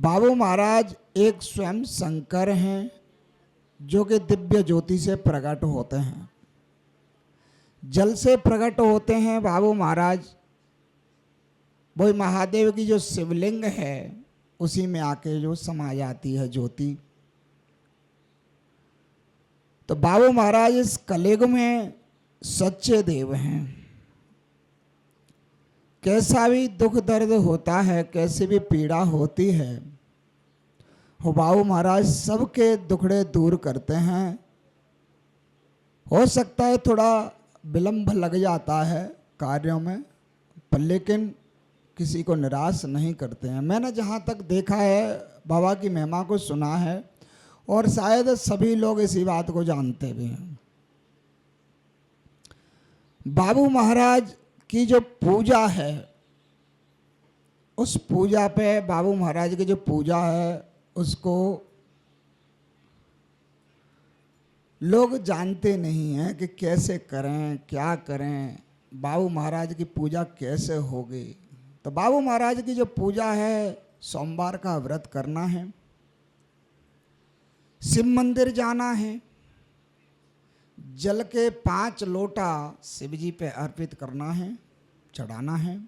बाबू महाराज एक स्वयं शंकर हैं जो कि दिव्य ज्योति से प्रकट होते हैं, जल से प्रकट होते हैं। बाबू महाराज वही महादेव की जो शिवलिंग है उसी में आके जो समा जाती है ज्योति। तो बाबू महाराज इस कलयुग में सच्चे देव हैं। कैसा भी दुख दर्द होता है, कैसी भी पीड़ा होती है, वो बाबू महाराज सबके दुखड़े दूर करते हैं। हो सकता है थोड़ा विलंब लग जाता है कार्यों में, पर लेकिन किसी को निराश नहीं करते हैं। मैंने जहाँ तक देखा है, बाबा की महिमा को सुना है और शायद सभी लोग इसी बात को जानते भी हैं। बाबू महाराज की जो पूजा है, उस पूजा पे बाबू महाराज की जो पूजा है उसको लोग जानते नहीं हैं कि कैसे करें, क्या करें, बाबू महाराज की पूजा कैसे होगी। तो बाबू महाराज की जो पूजा है, सोमवार का व्रत करना है, शिव मंदिर जाना है, जल के 5 लोटा शिव जी पे अर्पित करना है, चढ़ाना है।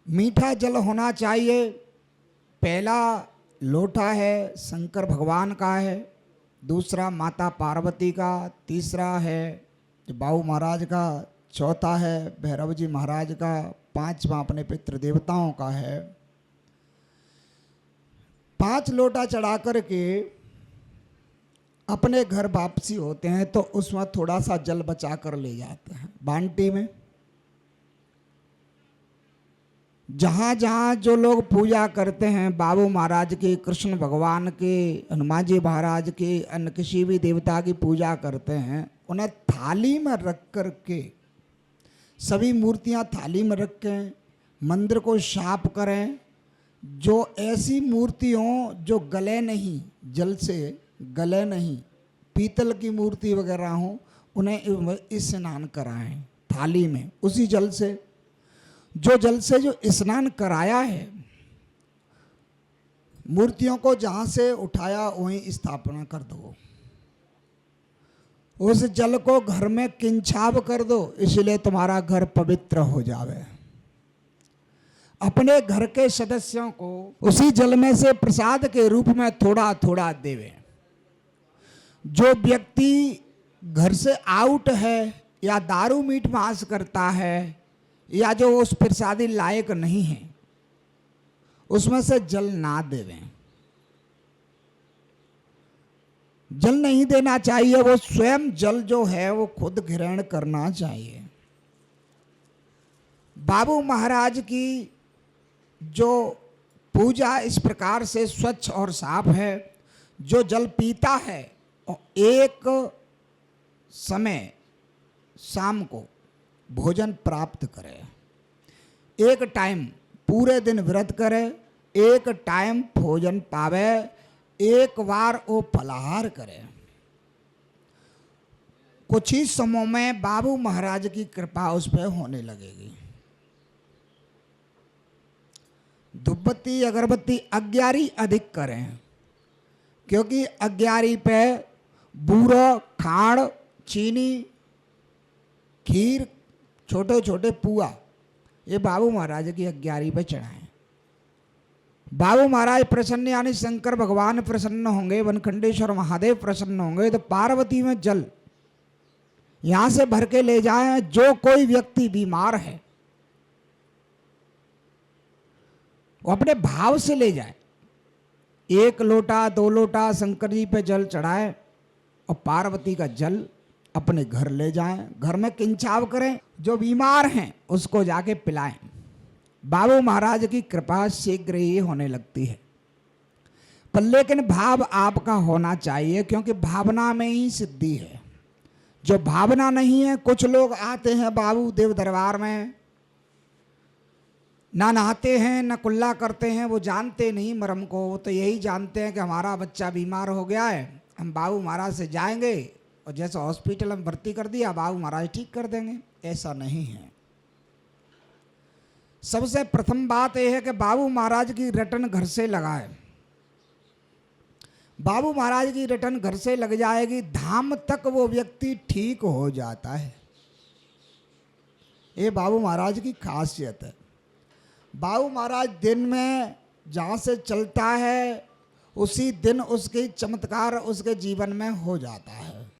मीठा जल होना चाहिए। पहला लोटा है शंकर भगवान का है, दूसरा माता पार्वती का, तीसरा है बाबू महाराज का, चौथा है भैरव जी महाराज का, 5वां अपने पितृ देवताओं का है। 5 लोटा चढ़ा कर के अपने घर वापसी होते हैं तो उसमें थोड़ा सा जल बचा कर ले जाते हैं बांटी में। जहाँ जहाँ जो लोग पूजा करते हैं बाबू महाराज की, कृष्ण भगवान की, हनुमान जी महाराज की, अन्य किसी भी देवता की पूजा करते हैं, उन्हें थाली में रख कर के, सभी मूर्तियाँ थाली में रखें, मंदिर को साफ करें। जो ऐसी मूर्ति हो जो गले नहीं, जल से गले नहीं, पीतल की मूर्ति वगैरह हो, उन्हें स्नान कराएं थाली में उसी जल से। जो जल से जो स्नान कराया है, मूर्तियों को जहाँ से उठाया वहीं स्थापना कर दो। उस जल को घर में किंचाव कर दो, इसलिए तुम्हारा घर पवित्र हो जावे। अपने घर के सदस्यों को उसी जल में से प्रसाद के रूप में थोड़ा थोड़ा देवे। जो व्यक्ति घर से आउट है या दारू मीट मांस करता है या जो उस प्रसादी लायक नहीं है, उसमें से जल ना देवें। जल नहीं देना चाहिए, वो स्वयं जल जो है वो खुद ग्रहण करना चाहिए। बाबू महाराज की जो पूजा इस प्रकार से स्वच्छ और साफ है। जो जल पीता है और एक समय शाम को भोजन प्राप्त करे, एक टाइम पूरे दिन व्रत करे, एक टाइम भोजन पावे, एक बार वो फलाहार करे। कुछ ही समय में बाबू महाराज की कृपा उस पर होने लगेगी। धूपबत्ती अगरबत्ती 11 अधिक करें, क्योंकि 11 पे बूरा, खाड़, चीनी, खीर, छोटे छोटे पुआ, ये बाबू महाराज की 11 पे चढ़ाएं। बाबू महाराज प्रसन्न यानी शंकर भगवान प्रसन्न होंगे, वनखंडेश्वर महादेव प्रसन्न होंगे, तो पार्वती में जल यहां से भर के ले जाएं। जो कोई व्यक्ति बीमार है वो अपने भाव से ले जाए। 1 लोटा 2 लोटा शंकर जी पे जल चढ़ाए और पार्वती का जल अपने घर ले जाएं, घर में किंचाव करें। जो बीमार हैं उसको जाके पिलाएं। बाबू महाराज की कृपा शीघ्र ही होने लगती है। पर लेकिन भाव आपका होना चाहिए, क्योंकि भावना में ही सिद्धि है। जो भावना नहीं है, कुछ लोग आते हैं बाबू देव दरबार में, ना नहाते हैं ना कुल्ला करते हैं, वो जानते नहीं मरम को। वो तो यही जानते हैं कि हमारा बच्चा बीमार हो गया है, हम बाबू महाराज से जाएंगे और जैसे हॉस्पिटल में भर्ती कर दिया बाबू महाराज ठीक कर देंगे। ऐसा नहीं है। सबसे प्रथम बात यह है कि बाबू महाराज की रटन घर से लगाए। बाबू महाराज की रटन घर से लग जाएगी, धाम तक वो व्यक्ति ठीक हो जाता है। ये बाबू महाराज की खासियत है। बाबू महाराज दिन में जहाँ से चलता है उसी दिन उसकी चमत्कार उसके जीवन में हो जाता है।